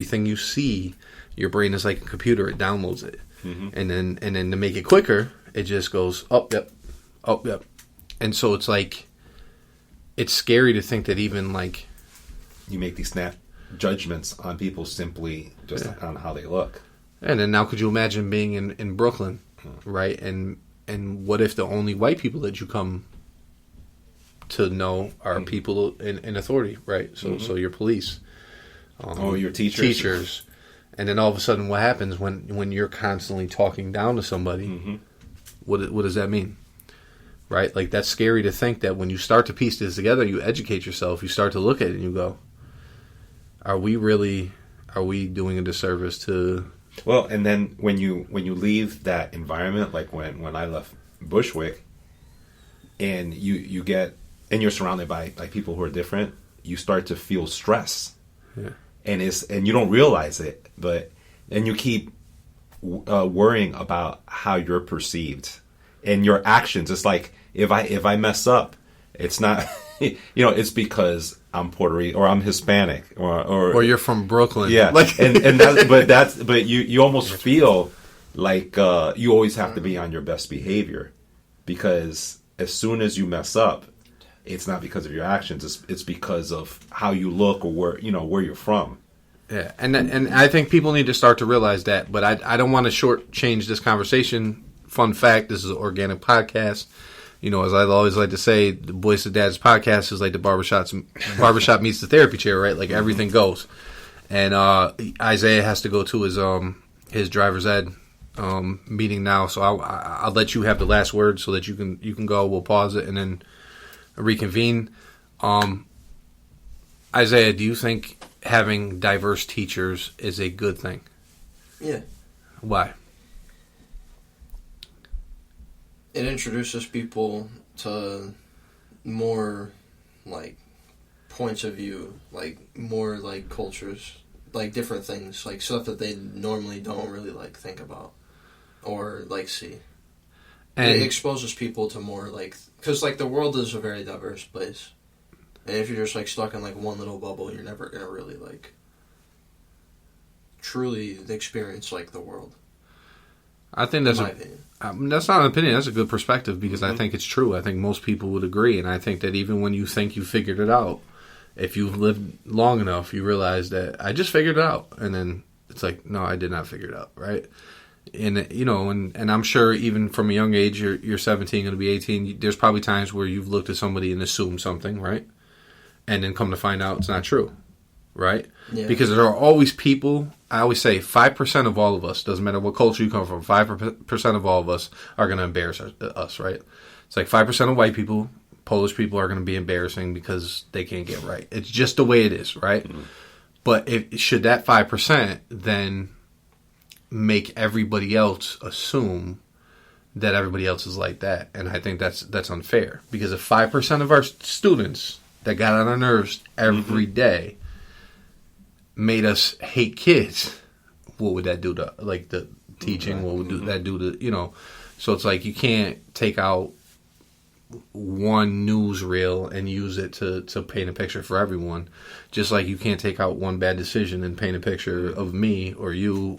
everything you see, your brain is like a computer. It downloads it, and then to make it quicker, it just goes up, yep, up, yep, and so it's like it's scary to think that even like you make these snap judgments on people simply just on how they look. And then now, could you imagine being in Brooklyn, right? And what if the only white people that you come to know are people in authority, right? So your police, your teachers, and then all of a sudden, what happens when you're constantly talking down to somebody? What does that mean, right? Like, that's scary to think that when you start to piece this together, you educate yourself, you start to look at it, and you go, are we doing a disservice to? Well, and then when you leave that environment, like when I left Bushwick, and you get and you're surrounded by people who are different, you start to feel stress, and you don't realize it, but then you keep worrying about how you're perceived and your actions. It's like if I mess up, it's not it's because I'm Puerto Rican or I'm Hispanic or you're from Brooklyn. Yeah, like but you almost feel like you always have to be on your best behavior, because as soon as you mess up, it's not because of your actions. It's because of how you look or where you're from. Yeah, and I think people need to start to realize that. But I don't want to shortchange this conversation. Fun fact: this is an organic podcast. As I always like to say, the Boys to Dads podcast is like the barbershop meets the therapy chair, right? Like, everything goes. And Isaiah has to go to his driver's ed meeting now, so I'll let you have the last word so that you can go. We'll pause it and then reconvene. Isaiah, do you think having diverse teachers is a good thing? Yeah. Why? It introduces people to more, like, points of view, like, more, like, cultures, like, different things, like, stuff that they normally don't really, like, think about or, like, see. And it exposes people to more, like, because, like, the world is a very diverse place. And if you're just, like, stuck in, like, one little bubble, you're never going to really, like, truly experience, like, the world. I think that's that's not an opinion. That's a good perspective, because I think it's true. I think most people would agree, and I think that even when you think you figured it out, if you've lived long enough, you realize that I just figured it out, and then it's like, no, I did not figure it out, right? And and I'm sure even from a young age, you're 17, going to be 18. There's probably times where you've looked at somebody and assumed something, right? And then come to find out it's not true, right? Yeah. Because there are always people. I always say 5% of all of us, doesn't matter what culture you come from, 5% of all of us are going to embarrass us, right? It's like 5% of white people, Polish people are going to be embarrassing because they can't get right. It's just the way it is, right? Mm-hmm. But should that 5% then make everybody else assume that everybody else is like that? And I think that's unfair, because if 5% of our students that got on our nerves every day made us hate kids, what would that do to, like, the teaching? What would that do to, so it's like you can't take out one newsreel and use it to paint a picture for everyone, just like you can't take out one bad decision and paint a picture of me or you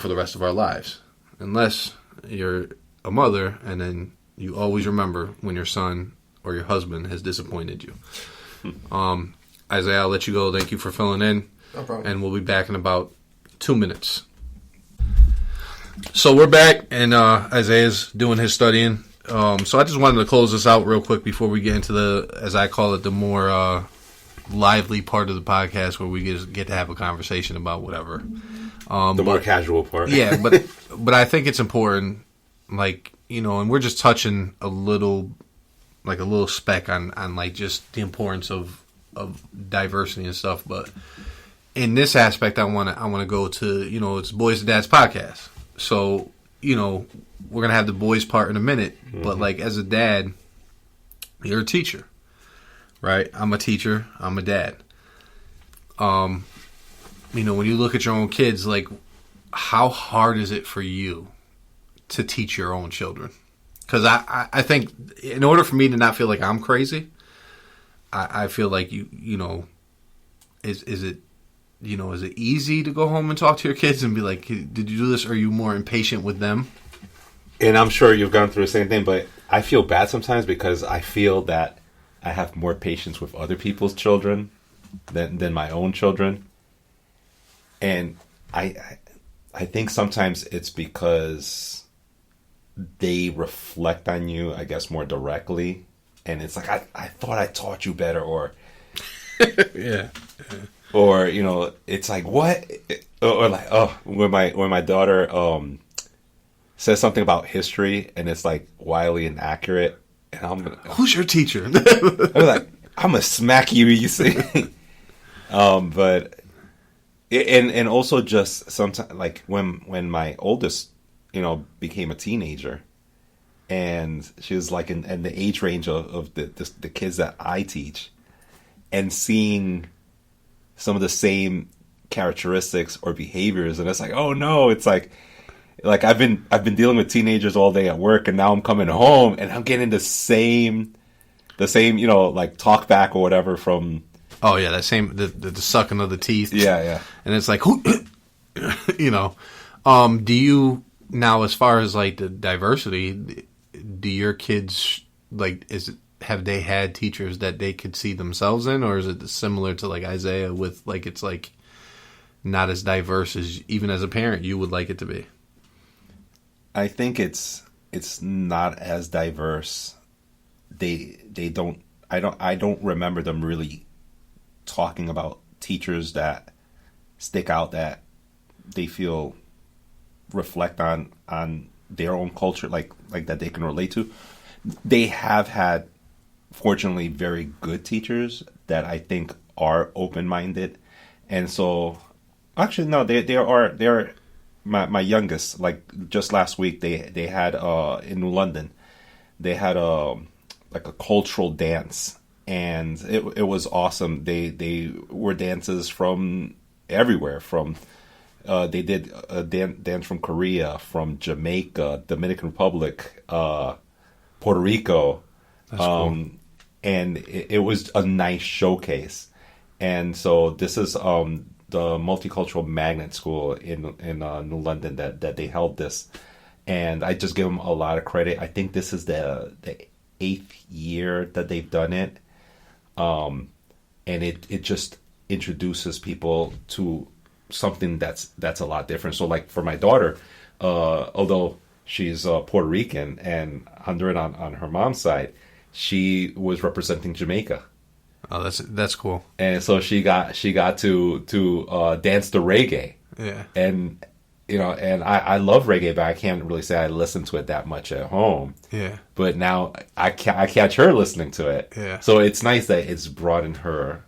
for the rest of our lives, unless you're a mother and then you always remember when your son or your husband has disappointed you. Isaiah, I'll let you go. Thank you for filling in. No problem. And we'll be back in about 2 minutes. So we're back, and Isaiah's doing his studying. So I just wanted to close this out real quick before we get into the, as I call it, the more lively part of the podcast, where we get to have a conversation about whatever. The more casual part. Yeah, but I think it's important, like, and we're just touching a little speck on like just the importance of diversity and stuff. But in this aspect, I want to go to, it's Boys to Dads podcast. So, we're going to have the boys part in a minute, but like, as a dad, you're a teacher, right? I'm a teacher. I'm a dad. When you look at your own kids, like, how hard is it for you to teach your own children? Because I think in order for me to not feel like I'm crazy, I feel like is it is it easy to go home and talk to your kids and be like, did you do this? Or are you more impatient with them? And I'm sure you've gone through the same thing, but I feel bad sometimes because I feel that I have more patience with other people's children than my own children. And I think sometimes it's because they reflect on you, I guess, more directly. And it's like, I thought I taught you better, or... Yeah. Or, it's like, what? Or like, when my daughter says something about history and it's like wildly inaccurate, and I'm gonna... Who's your teacher? I'm like, I'm gonna smack you, you see? But... And also just sometimes, like, when my oldest, became a teenager, and she was like in the age range of the kids that I teach, and seeing some of the same characteristics or behaviors, and it's like, oh no, it's like I've been dealing with teenagers all day at work, and now I'm coming home and I'm getting the same, like talk back or whatever from. Oh yeah, that same the sucking of the teeth. Yeah. And it's like, who, do you now, as far as like the diversity, do your kids have they had teachers that they could see themselves in, or is it similar to like Isaiah with like it's like not as diverse as even as a parent you would like it to be? I think it's not as diverse. I don't remember them really talking about teachers that stick out that they feel reflect on their own culture, like that they can relate to. They have had, fortunately, very good teachers that I think are open-minded, and so actually no, they're my youngest. Like just last week, they had in New London, they had like a cultural dance. And it was awesome. They were dances from everywhere. From they did a dance from Korea, from Jamaica, Dominican Republic, Puerto Rico. That's cool. And it was a nice showcase. And so this is the Multicultural Magnet School in New London that they held this. And I just give them a lot of credit. I think this is the 8th year that they've done it. And it just introduces people to something that's a lot different. So like for my daughter, although she's Puerto Rican and Honduran on her mom's side, she was representing Jamaica. Oh, that's cool. And so she got to dance the reggae. Yeah. And and I love reggae, but I can't really say I listen to it that much at home. Yeah. But now I catch her listening to it. Yeah. So it's nice that it's broadened her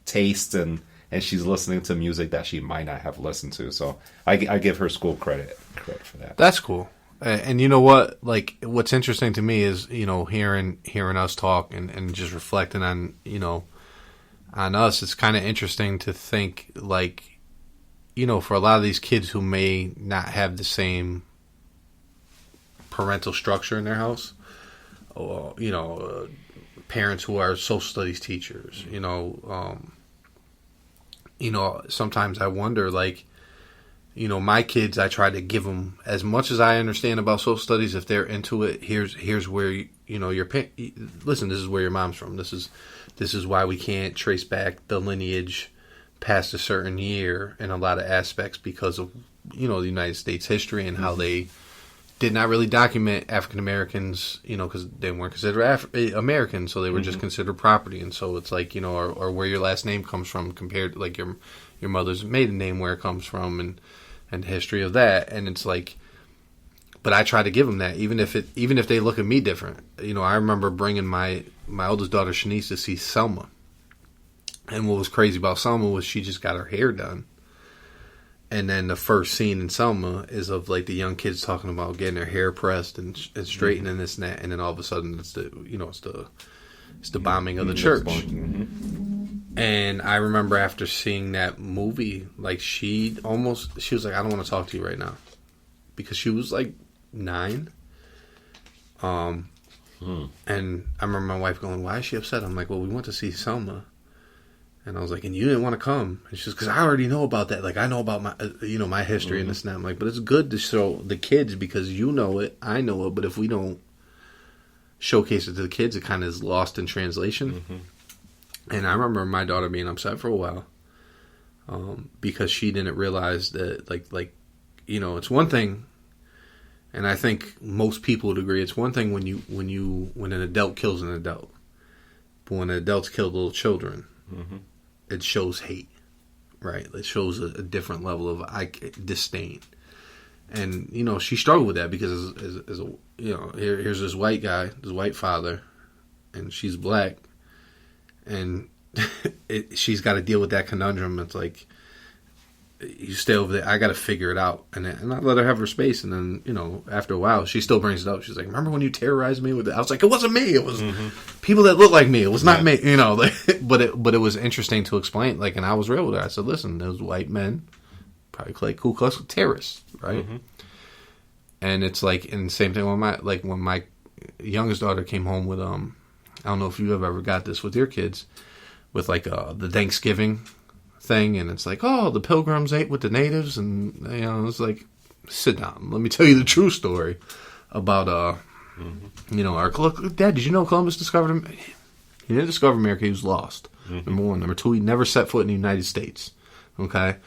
taste, and she's listening to music that she might not have listened to. So I give her school credit for that. That's cool. And you know what? Like, what's interesting to me is, hearing us talk and just reflecting on, on us. It's kind of interesting to think, like, for a lot of these kids who may not have the same parental structure in their house, or, parents who are social studies teachers, sometimes I wonder, like, my kids, I try to give them as much as I understand about social studies. If they're into it, here's where, listen, this is where your mom's from. This is why we can't trace back the lineage past a certain year in a lot of aspects because of, the United States history and how they did not really document African Americans, because they weren't considered Americans, so they were just considered property. And so it's like, or where your last name comes from compared to like your mother's maiden name, where it comes from, and the history of that. And it's like, but I try to give them that, even if they look at me different. I remember bringing my oldest daughter Shanice to see Selma. And what was crazy about Selma was she just got her hair done. And then the first scene in Selma is of like the young kids talking about getting their hair pressed and straightened and this and that. And then all of a sudden it's the bombing of the church. And I remember after seeing that movie, like she was like, I don't want to talk to you right now, because she was like 9. And I remember my wife going, why is she upset? I'm like, well, we went to see Selma. And I was like, and you didn't want to come? And she's because I already know about that. Like, I know about my, my history and this and that. I'm like, but it's good to show the kids because you know it, I know it. But if we don't showcase it to the kids, it kind of is lost in translation. Mm-hmm. And I remember my daughter being upset for a while because she didn't realize that, like, it's one thing, and I think most people would agree. It's one thing when an adult kills an adult, but when adults kill little children. Mm-hmm. It shows hate, right? It shows a different level of disdain. And, she struggled with that because, as a, here's this white guy, this white father, and she's black, and she's got to deal with that conundrum. It's like, you stay over there, I got to figure it out. And I let her have her space, and then, after a while, she still brings it up. She's like, remember when you terrorized me with it? I was like, it wasn't me. It was people that look like me. It was not me, but it was interesting to explain. Like, and I was real with her. I said, listen, those white men, probably like Ku Klux terrorists, right? Mm-hmm. And it's like, and same thing when my youngest daughter came home with, I don't know if you have ever got this with your kids, with like the Thanksgiving thing, and it's like, oh, the Pilgrims ate with the natives, and it's like, sit down, let me tell you the true story about our Dad, did you know Columbus discovered him? He didn't discover America, he was lost. Number one. Number two, he never set foot in the United States. Okay,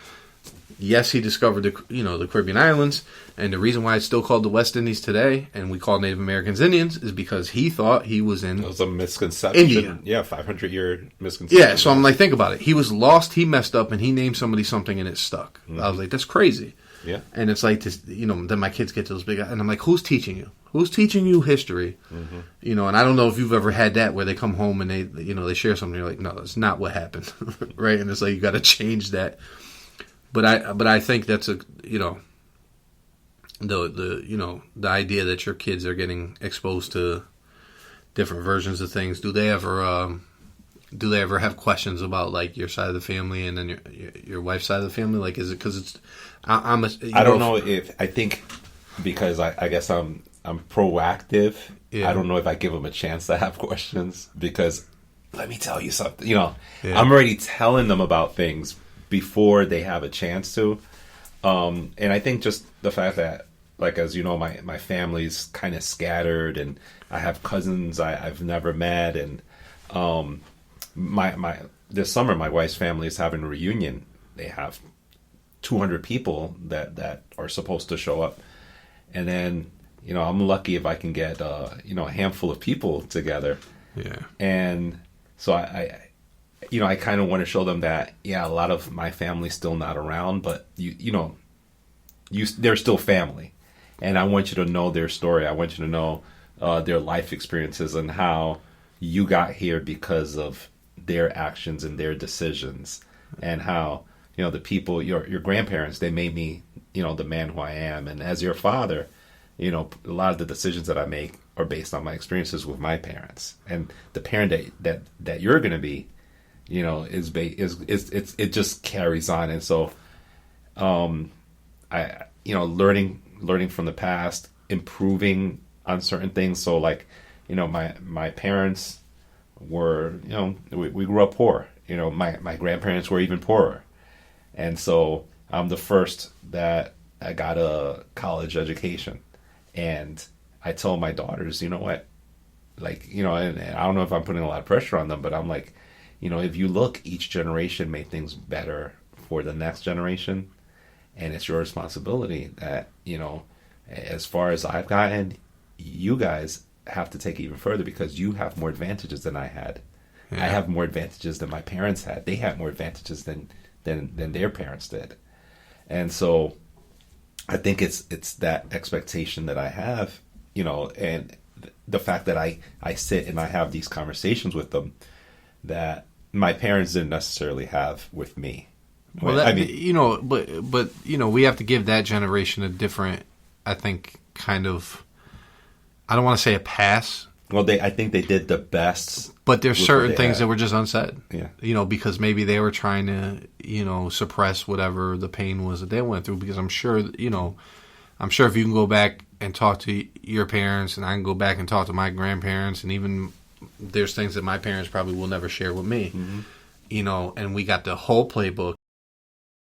yes, he discovered the Caribbean islands, and the reason why it's still called the West Indies today, and we call Native Americans Indians, is because he thought he was in. It was a misconception. India. Yeah, 500-year misconception. Yeah, so I'm like, think about it. He was lost, he messed up, and he named somebody something, and it stuck. Mm-hmm. I was like, that's crazy. Yeah. And it's like, this, then my kids get to those big, and I'm like, who's teaching you? Who's teaching you history? Mm-hmm. And I don't know if you've ever had that where they come home and they share something, you're like, no, that's not what happened, right? And it's like, you got to change that. But I think that's the idea that your kids are getting exposed to different versions of things. Do they ever have questions about like your side of the family and then your wife's side of the family? Like, is it because it's I don't know if I think because I guess I'm proactive. Yeah. I don't know if I give them a chance to have questions because let me tell you something. I'm already telling them about things before they have a chance to. And I think just the fact that, like, as you know, my family's kind of scattered and I have cousins I've never met. And this summer, my wife's family is having a reunion. They have 200 people that are supposed to show up. And then, I'm lucky if I can get, a handful of people together. Yeah. And so I kind of want to show them that, yeah, a lot of my family's still not around, but they're still family. And I want you to know their story. I want you to know their life experiences and how you got here because of their actions and their decisions. And how, the people, your grandparents, they made me, the man who I am. And as your father, a lot of the decisions that I make are based on my experiences with my parents. And the parent that you're going to be, it just carries on. And so, learning from the past, improving on certain things. So like, my parents were, we grew up poor, my grandparents were even poorer. And so I'm the first that I got a college education. And I told my daughters, you know what, like, and I don't know if I'm putting a lot of pressure on them, but I'm like, if you look, each generation made things better for the next generation. And it's your responsibility that, as far as I've gotten, you guys have to take it even further because you have more advantages than I had. Yeah. I have more advantages than my parents had. They had more advantages than their parents did. And so I think it's that expectation that I have, and the fact that I sit and I have these conversations with them that my parents didn't necessarily have with me. Well, but we have to give that generation a different, I think, kind of, I don't want to say a pass. Well, I think they did the best. But there's certain things that were just unsaid. Yeah. Because maybe they were trying to, suppress whatever the pain was that they went through. Because I'm sure, if you can go back and talk to your parents, and I can go back and talk to my grandparents, and even there's things that my parents probably will never share with me. Mm-hmm. you know, and we got the whole playbook